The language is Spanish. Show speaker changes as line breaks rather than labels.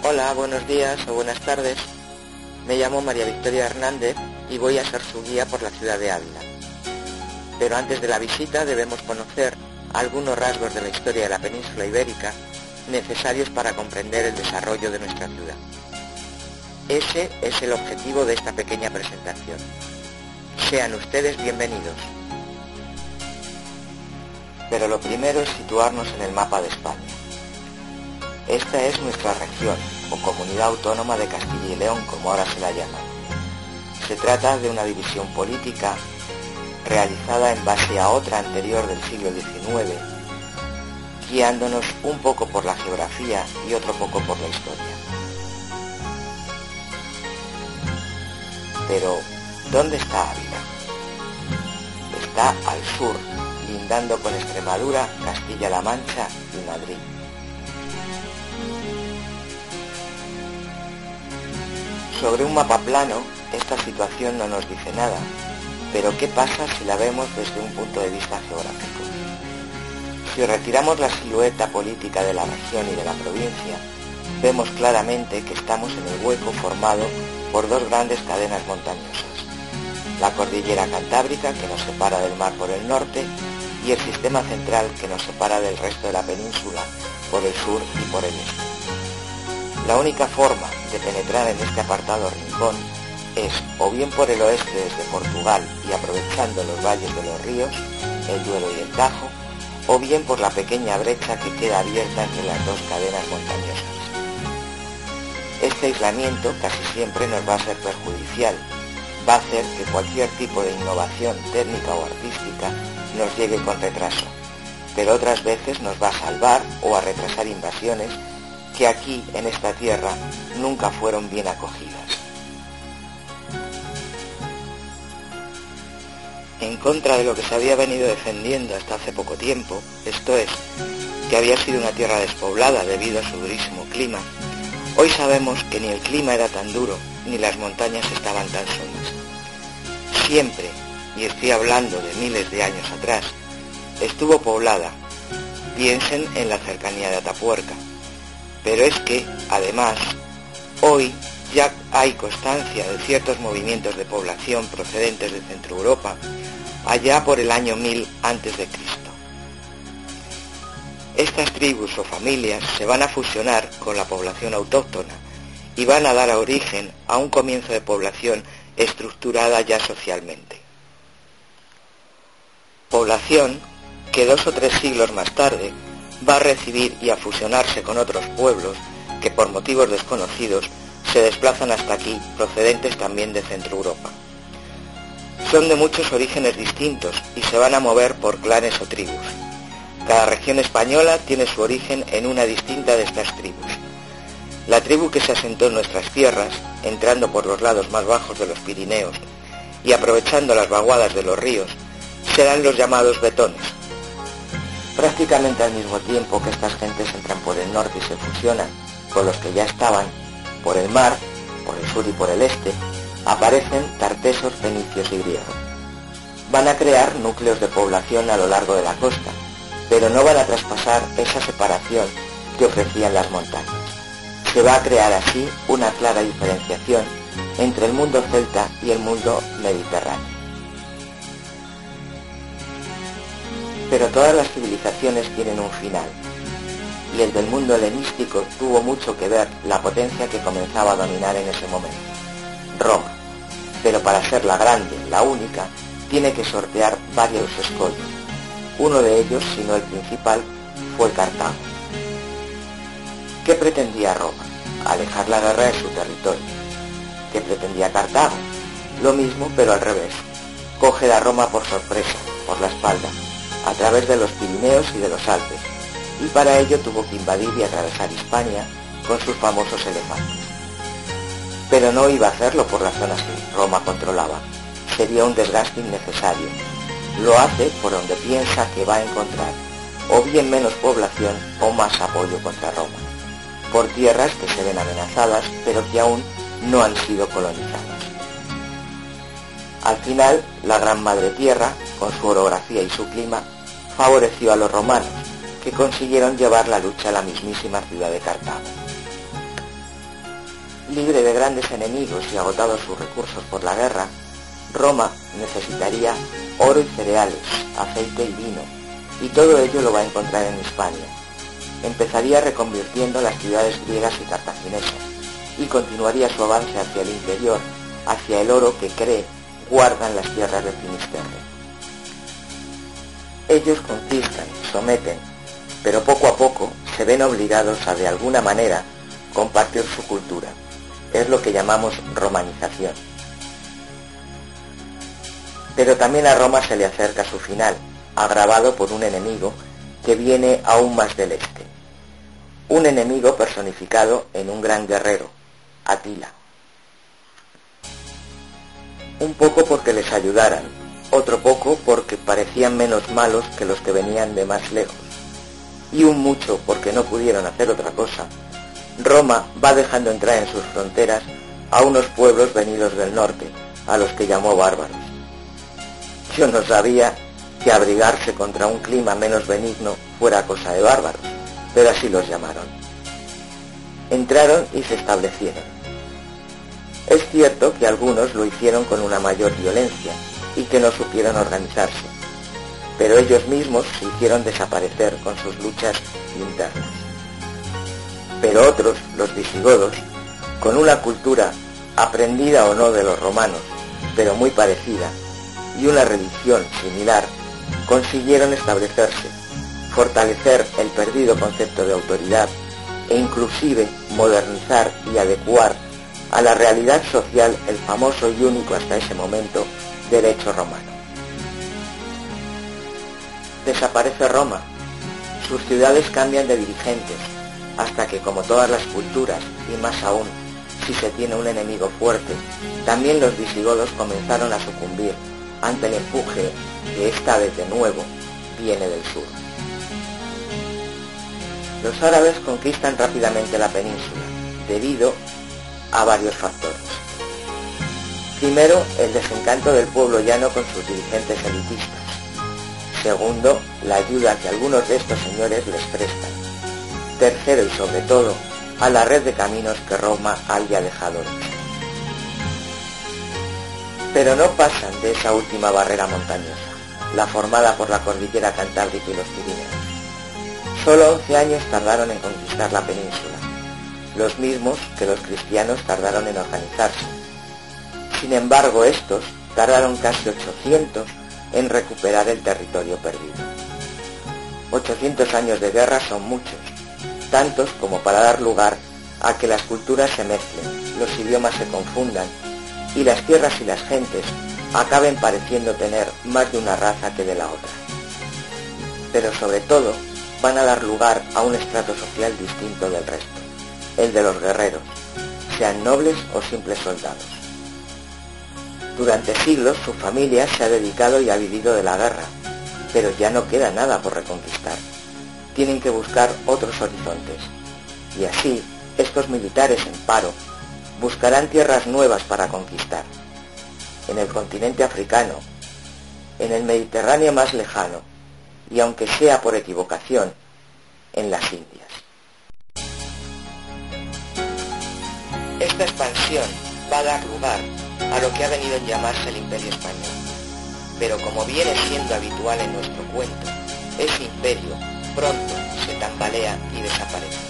Hola, buenos días o buenas tardes. Me llamo María Victoria Hernández y voy a ser su guía por la ciudad de Ávila. Pero antes de la visita debemos conocer algunos rasgos de la historia de la península ibérica necesarios para comprender el desarrollo de nuestra ciudad. Ese es el objetivo de esta pequeña presentación. Sean ustedes bienvenidos. Pero lo primero es situarnos en el mapa de España. Esta es nuestra región, o Comunidad Autónoma de Castilla y León, como ahora se la llama. Se trata de una división política realizada en base a otra anterior del siglo XIX, guiándonos un poco por la geografía y otro poco por la historia. Pero, ¿dónde está Ávila? Está al sur, lindando con Extremadura, Castilla-La Mancha y Madrid. Sobre un mapa plano, esta situación no nos dice nada, pero ¿qué pasa si la vemos desde un punto de vista geográfico? Si retiramos la silueta política de la región y de la provincia, vemos claramente que estamos en el hueco formado por dos grandes cadenas montañosas: la cordillera Cantábrica, que nos separa del mar por el norte, y el sistema central, que nos separa del resto de la península por el sur y por el este. La única forma de penetrar en este apartado rincón es o bien por el oeste desde Portugal y aprovechando los valles de los ríos, el Duero y el Tajo, o bien por la pequeña brecha que queda abierta entre las dos cadenas montañosas. Este aislamiento casi siempre nos va a ser perjudicial, va a hacer que cualquier tipo de innovación técnica o artística nos llegue con retraso, pero otras veces nos va a salvar o a retrasar invasiones que aquí, en esta tierra, nunca fueron bien acogidas. En contra de lo que se había venido defendiendo hasta hace poco tiempo, esto es, que había sido una tierra despoblada debido a su durísimo clima, hoy sabemos que ni el clima era tan duro, ni las montañas estaban tan solas. Siempre, y estoy hablando de miles de años atrás, estuvo poblada. Piensen en la cercanía de Atapuerca. Pero es que, además, hoy ya hay constancia de ciertos movimientos de población procedentes de Centro Europa, allá por el año 1000 a.C. Estas tribus o familias se van a fusionar con la población autóctona y van a dar origen a un comienzo de población estructurada ya socialmente. Población que 2 o 3 siglos más tarde va a recibir y a fusionarse con otros pueblos que por motivos desconocidos se desplazan hasta aquí, procedentes también de Centro Europa. Son de muchos orígenes distintos y se van a mover por clanes o tribus. Cada región española tiene su origen en una distinta de estas tribus. La tribu que se asentó en nuestras tierras, entrando por los lados más bajos de los Pirineos y aprovechando las vaguadas de los ríos, serán los llamados betones. Prácticamente al mismo tiempo que estas gentes entran por el norte y se fusionan con los que ya estaban, por el mar, por el sur y por el este, aparecen tartesos, fenicios y griegos. Van a crear núcleos de población a lo largo de la costa, pero no van a traspasar esa separación que ofrecían las montañas. Se va a crear así una clara diferenciación entre el mundo celta y el mundo mediterráneo. Pero todas las civilizaciones tienen un final, y el del mundo helenístico tuvo mucho que ver la potencia que comenzaba a dominar en ese momento, Roma. Pero para ser la grande, la única, tiene que sortear varios escollos. Uno de ellos, si no el principal, fue Cartago. ¿Qué pretendía Roma? Alejar la guerra de su territorio. ¿Qué pretendía Cartago? Lo mismo, pero al revés. Coger a Roma por sorpresa, por la espalda, a través de los Pirineos y de los Alpes, y para ello tuvo que invadir y atravesar Hispania con sus famosos elefantes. Pero no iba a hacerlo por las zonas que Roma controlaba, sería un desgaste innecesario. Lo hace por donde piensa que va a encontrar o bien menos población o más apoyo contra Roma, por tierras que se ven amenazadas pero que aún no han sido colonizadas. Al final, la Gran Madre Tierra, con su orografía y su clima, favoreció a los romanos, que consiguieron llevar la lucha a la mismísima ciudad de Cartago. Libre de grandes enemigos y agotados sus recursos por la guerra, Roma necesitaría oro y cereales, aceite y vino, y todo ello lo va a encontrar en Hispania. Empezaría reconvirtiendo las ciudades griegas y cartaginesas, y continuaría su avance hacia el interior, hacia el oro que cree guardan las tierras de Finisterre. Ellos conquistan, someten, pero poco a poco se ven obligados a de alguna manera compartir su cultura. Es lo que llamamos romanización. Pero también a Roma se le acerca su final, agravado por un enemigo que viene aún más del este. Un enemigo personificado en un gran guerrero, Atila. Un poco porque les ayudaran, otro poco porque parecían menos malos que los que venían de más lejos, y un mucho porque no pudieron hacer otra cosa. Roma va dejando entrar en sus fronteras a unos pueblos venidos del norte, a los que llamó bárbaros. Yo no sabía que abrigarse contra un clima menos benigno fuera cosa de bárbaros, pero así los llamaron. Entraron y se establecieron. Es cierto que algunos lo hicieron con una mayor violencia y que no supieron organizarse, pero ellos mismos se hicieron desaparecer con sus luchas internas. Pero otros, los visigodos, con una cultura aprendida o no de los romanos, pero muy parecida, y una religión similar, consiguieron establecerse, fortalecer el perdido concepto de autoridad e inclusive modernizar y adecuar a la realidad social el famoso y único hasta ese momento derecho romano. Desaparece Roma, sus ciudades cambian de dirigentes, hasta que, como todas las culturas, y más aún si se tiene un enemigo fuerte, también los visigodos comenzaron a sucumbir ante el empuje que esta vez de nuevo viene del sur. Los árabes conquistan rápidamente la península, debido a varios factores. Primero, el desencanto del pueblo llano con sus dirigentes elitistas. Segundo, la ayuda que algunos de estos señores les prestan. Tercero y sobre todo, a la red de caminos que Roma haya dejado hecha. Pero no pasan de esa última barrera montañosa, la formada por la cordillera Cantábrica y los Pirineos. Solo 11 años tardaron en conquistar la península, los mismos que los cristianos tardaron en organizarse. Sin embargo, estos tardaron casi 800 en recuperar el territorio perdido. 800 años de guerra son muchos, tantos como para dar lugar a que las culturas se mezclen, los idiomas se confundan y las tierras y las gentes acaben pareciendo tener más de una raza que de la otra. Pero sobre todo van a dar lugar a un estrato social distinto del resto, el de los guerreros, sean nobles o simples soldados. Durante siglos su familia se ha dedicado y ha vivido de la guerra, pero ya no queda nada por reconquistar. Tienen que buscar otros horizontes, y así estos militares en paro buscarán tierras nuevas para conquistar, en el continente africano, en el Mediterráneo más lejano, y aunque sea por equivocación, en las Indias. Esta expansión va a dar lugar a lo que ha venido a llamarse el Imperio Español, pero como viene siendo habitual en nuestro cuento, ese imperio pronto se tambalea y desaparece.